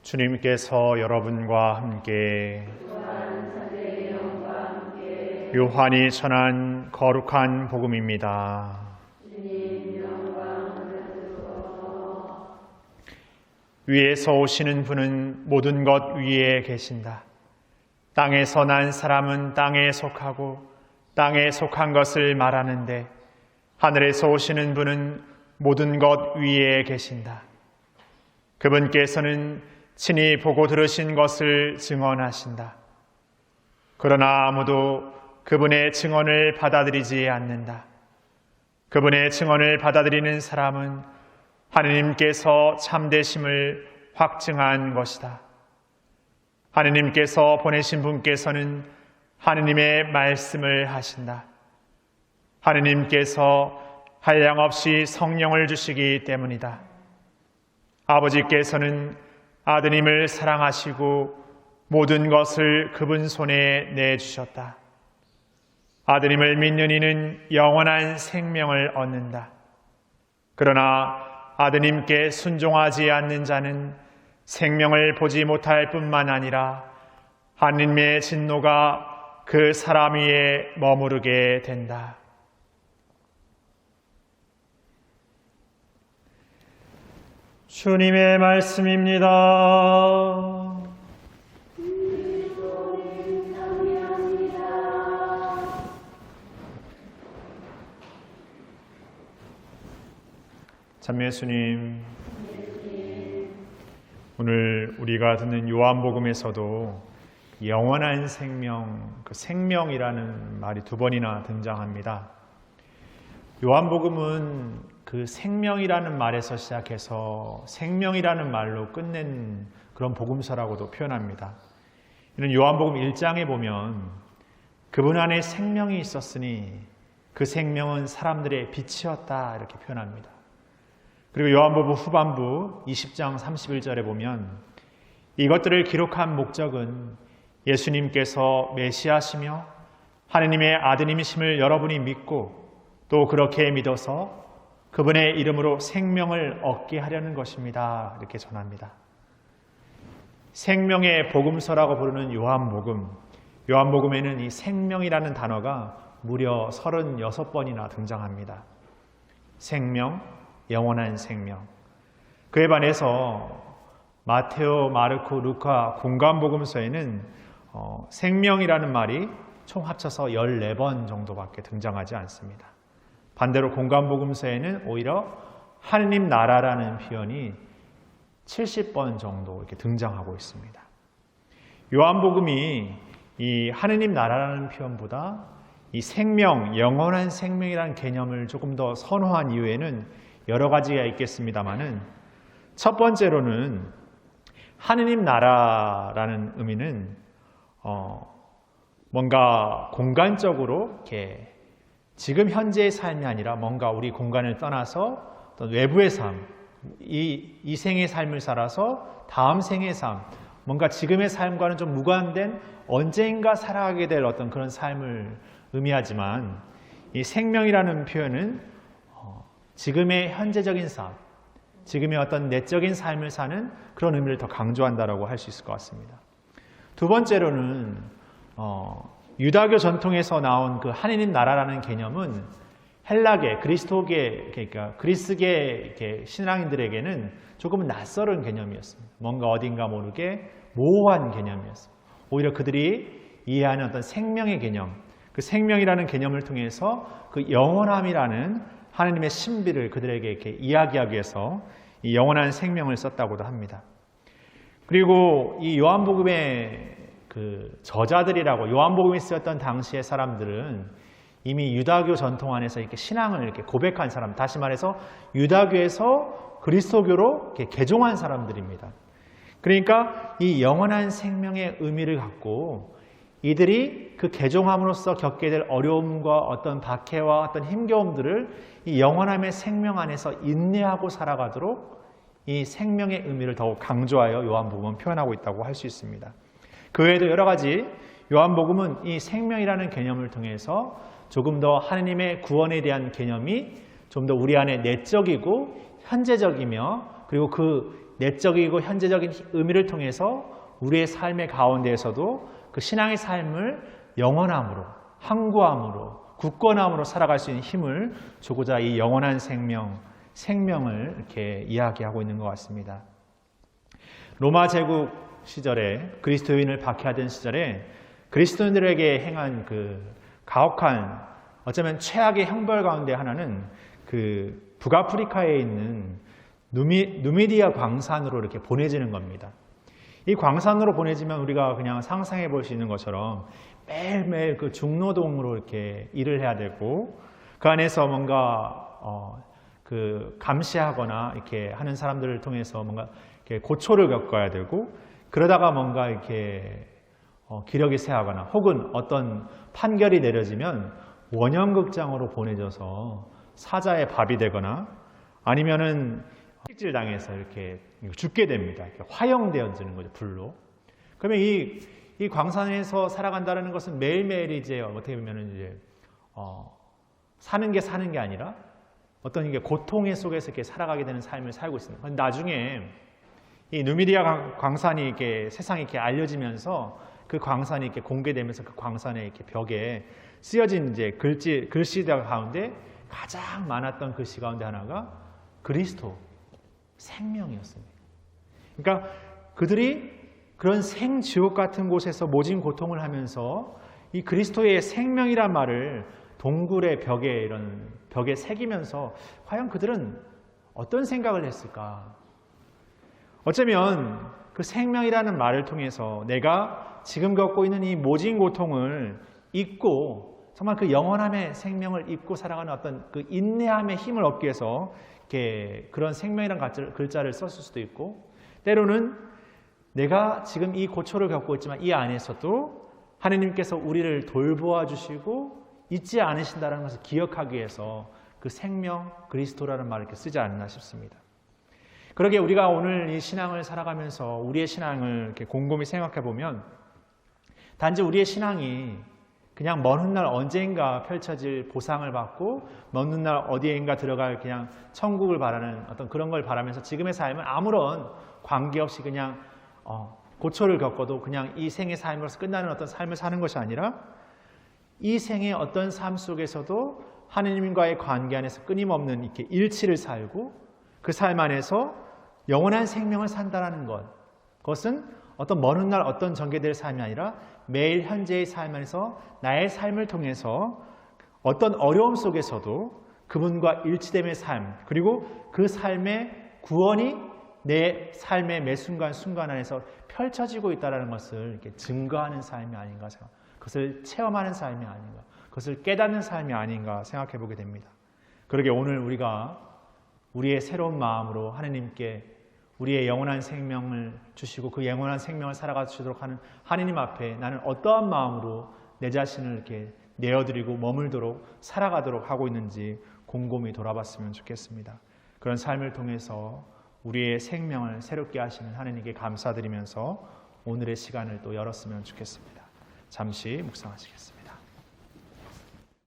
주님께서 여러분과 함께 요한이 전한 거룩한 복음입니다. 위에서 오시는 분은 모든 것 위에 계신다. 땅에서 난 사람은 땅에 속하고 땅에 속한 것을 말하는데 하늘에서 오시는 분은 모든 것 위에 계신다. 그분께서는 친히 보고 들으신 것을 증언하신다. 그러나 아무도 그분의 증언을 받아들이지 않는다. 그분의 증언을 받아들이는 사람은 하느님께서 참되심을 확증한 것이다. 하느님께서 보내신 분께서는 하느님의 말씀을 하신다. 하느님께서 한량없이 성령을 주시기 때문이다. 아버지께서는 아드님을 사랑하시고 모든 것을 그분 손에 내주셨다. 아드님을 믿는 이는 영원한 생명을 얻는다. 그러나 아드님께 순종하지 않는 자는 생명을 보지 못할 뿐만 아니라 하느님의 진노가 그 사람 위에 머무르게 된다. 주님의 말씀입니다. 참매 예수님, 오늘 우리가 듣는 요한복음에서도 영원한 생명, 그 생명이라는 말이 2번이나 등장합니다. 요한복음은 그 생명이라는 말에서 시작해서 생명이라는 말로 끝낸 그런 복음서라고도 표현합니다. 이는 요한복음 1장에 보면 그분 안에 생명이 있었으니 그 생명은 사람들의 빛이었다 이렇게 표현합니다. 그리고 요한복음 후반부 20장 31절에 보면 이것들을 기록한 목적은 예수님께서 메시아시며 하느님의 아드님이심을 여러분이 믿고 또 그렇게 믿어서 그분의 이름으로 생명을 얻게 하려는 것입니다. 이렇게 전합니다. 생명의 복음서라고 부르는 요한복음. 요한복음에는 이 생명이라는 단어가 무려 36번이나 등장합니다. 생명, 영원한 생명. 그에 반해서 마테오, 마르코, 루카 공관복음서에는 생명이라는 말이 총 합쳐서 14번 정도밖에 등장하지 않습니다. 반대로 공관복음서에는 오히려 하느님 나라라는 표현이 70번 정도 이렇게 등장하고 있습니다. 요한복음이 이 하느님 나라라는 표현보다 이 생명, 영원한 생명이라는 개념을 조금 더 선호한 이유에는 여러 가지가 있겠습니다만은 첫 번째로는 하느님 나라라는 의미는 뭔가 공간적으로 이렇게 지금 현재의 삶이 아니라 뭔가 우리 공간을 떠나서 어떤 외부의 삶, 이 생의 삶을 살아서 다음 생의 삶, 뭔가 지금의 삶과는 좀 무관된 언젠가 살아가게 될 어떤 그런 삶을 의미하지만 이 생명이라는 표현은 지금의 현재적인 삶, 지금의 어떤 내적인 삶을 사는 그런 의미를 더 강조한다라고 할 수 있을 것 같습니다. 두 번째로는 유다교 전통에서 나온 그 하느님 나라라는 개념은 헬라계, 그리스도계, 그러니까 그리스계 신앙인들에게는 조금 낯설은 개념이었습니다. 뭔가 어딘가 모르게 모호한 개념이었습니다. 오히려 그들이 이해하는 어떤 생명의 개념, 그 생명이라는 개념을 통해서 그 영원함이라는 하느님의 신비를 그들에게 이렇게 이야기하기 위해서 이 영원한 생명을 썼다고도 합니다. 그리고 이 요한복음의 그 저자들이라고 요한복음이 쓰였던 당시의 사람들은 이미 유다교 전통 안에서 이렇게 신앙을 이렇게 고백한 사람, 다시 말해서 유다교에서 그리스도교로 이렇게 개종한 사람들입니다. 그러니까 이 영원한 생명의 의미를 갖고 이들이 그 개종함으로써 겪게 될 어려움과 어떤 박해와 어떤 힘겨움들을 이 영원함의 생명 안에서 인내하고 살아가도록 이 생명의 의미를 더욱 강조하여 요한복음은 표현하고 있다고 할 수 있습니다. 그 외에도 여러 가지 요한복음은 이 생명이라는 개념을 통해서 조금 더 하느님의 구원에 대한 개념이 좀 더 우리 안에 내적이고 현재적이며 그리고 그 내적이고 현재적인 의미를 통해서 우리의 삶의 가운데에서도 그 신앙의 삶을 영원함으로, 항구함으로, 굳건함으로 살아갈 수 있는 힘을 주고자 이 영원한 생명을 이렇게 이야기하고 있는 것 같습니다. 로마 제국 시절에 그리스도인을 박해하던 시절에 그리스도인들에게 행한 그 가혹한 어쩌면 최악의 형벌 가운데 하나는 그 북아프리카에 있는 누미디아 광산으로 이렇게 보내지는 겁니다. 이 광산으로 보내지면 우리가 그냥 상상해 볼 수 있는 것처럼 매일매일 그 중노동으로 이렇게 일을 해야 되고 그 안에서 뭔가 그 감시하거나 이렇게 하는 사람들을 통해서 뭔가 이렇게 고초를 겪어야 되고 그러다가 뭔가 이렇게 기력이 쇠하거나 혹은 어떤 판결이 내려지면 원형극장으로 보내져서 사자의 밥이 되거나 아니면은 찔 당해서 이렇게 죽게 됩니다. 이렇게 화형되어지는 거죠, 불로. 그러면 이 광산에서 살아간다는 것은 매일매일 이제 어떻게 보면은 이제 사는 게 아니라 어떤 이게 고통의 속에서 이렇게 살아가게 되는 삶을 살고 있습니다. 나중에 이 누미디아 광산이 이렇게 세상에 이렇게 알려지면서 그 광산이 이렇게 공개되면서 그 광산의 이렇게 벽에 쓰여진 이제 글씨들 가운데 가장 많았던 글씨 가운데 하나가 그리스도 생명이었습니다. 그러니까 그들이 그런 생지옥 같은 곳에서 모진 고통을 하면서 이 그리스도의 생명이란 말을 동굴의 벽에 새기면서 과연 그들은 어떤 생각을 했을까? 어쩌면 그 생명이라는 말을 통해서 내가 지금 겪고 있는 이 모진 고통을 잊고 정말 그 영원함의 생명을 잊고 살아가는 어떤 그 인내함의 힘을 얻기 위해서 이렇게 그런 생명이라는 글자를 썼을 수도 있고 때로는 내가 지금 이 고초를 겪고 있지만 이 안에서도 하느님께서 우리를 돌보아 주시고 잊지 않으신다는 것을 기억하기 위해서 그 생명 그리스도라는 말을 이렇게 쓰지 않나 싶습니다. 그러게 우리가 오늘 이 신앙을 살아가면서 우리의 신앙을 이렇게 곰곰이 생각해 보면 단지 우리의 신앙이 그냥 먼 훗날 언젠가 펼쳐질 보상을 받고 먼 훗날 어디엔가 들어갈 그냥 천국을 바라는 어떤 그런 걸 바라면서 지금의 삶은 아무런 관계없이 그냥 고초를 겪어도 그냥 이 생의 삶으로서 끝나는 어떤 삶을 사는 것이 아니라 이 생의 어떤 삶 속에서도 하느님과의 관계 안에서 끊임없는 이렇게 일치를 살고 그 삶 안에서 영원한 생명을 산다는 것. 그것은 어떤 먼 훗날 어떤 전개될 삶이 아니라 매일 현재의 삶 안에서 나의 삶을 통해서 어떤 어려움 속에서도 그분과 일치됨의 삶 그리고 그 삶의 구원이 내 삶의 매 순간 안에서 펼쳐지고 있다는 것을 이렇게 증거하는 삶이 아닌가 생각. 그것을 체험하는 삶이 아닌가. 그것을 깨닫는 삶이 아닌가 생각해 보게 됩니다. 그러게 오늘 우리가 우리의 새로운 마음으로 하느님께 우리의 영원한 생명을 주시고 그 영원한 생명을 살아가 주도록 하는 하느님 앞에 나는 어떠한 마음으로 내 자신을 이렇게 내어드리고 머물도록 살아가도록 하고 있는지 곰곰이 돌아봤으면 좋겠습니다. 그런 삶을 통해서 우리의 생명을 새롭게 하시는 하느님께 감사드리면서 오늘의 시간을 또 열었으면 좋겠습니다. 잠시 묵상하시겠습니다.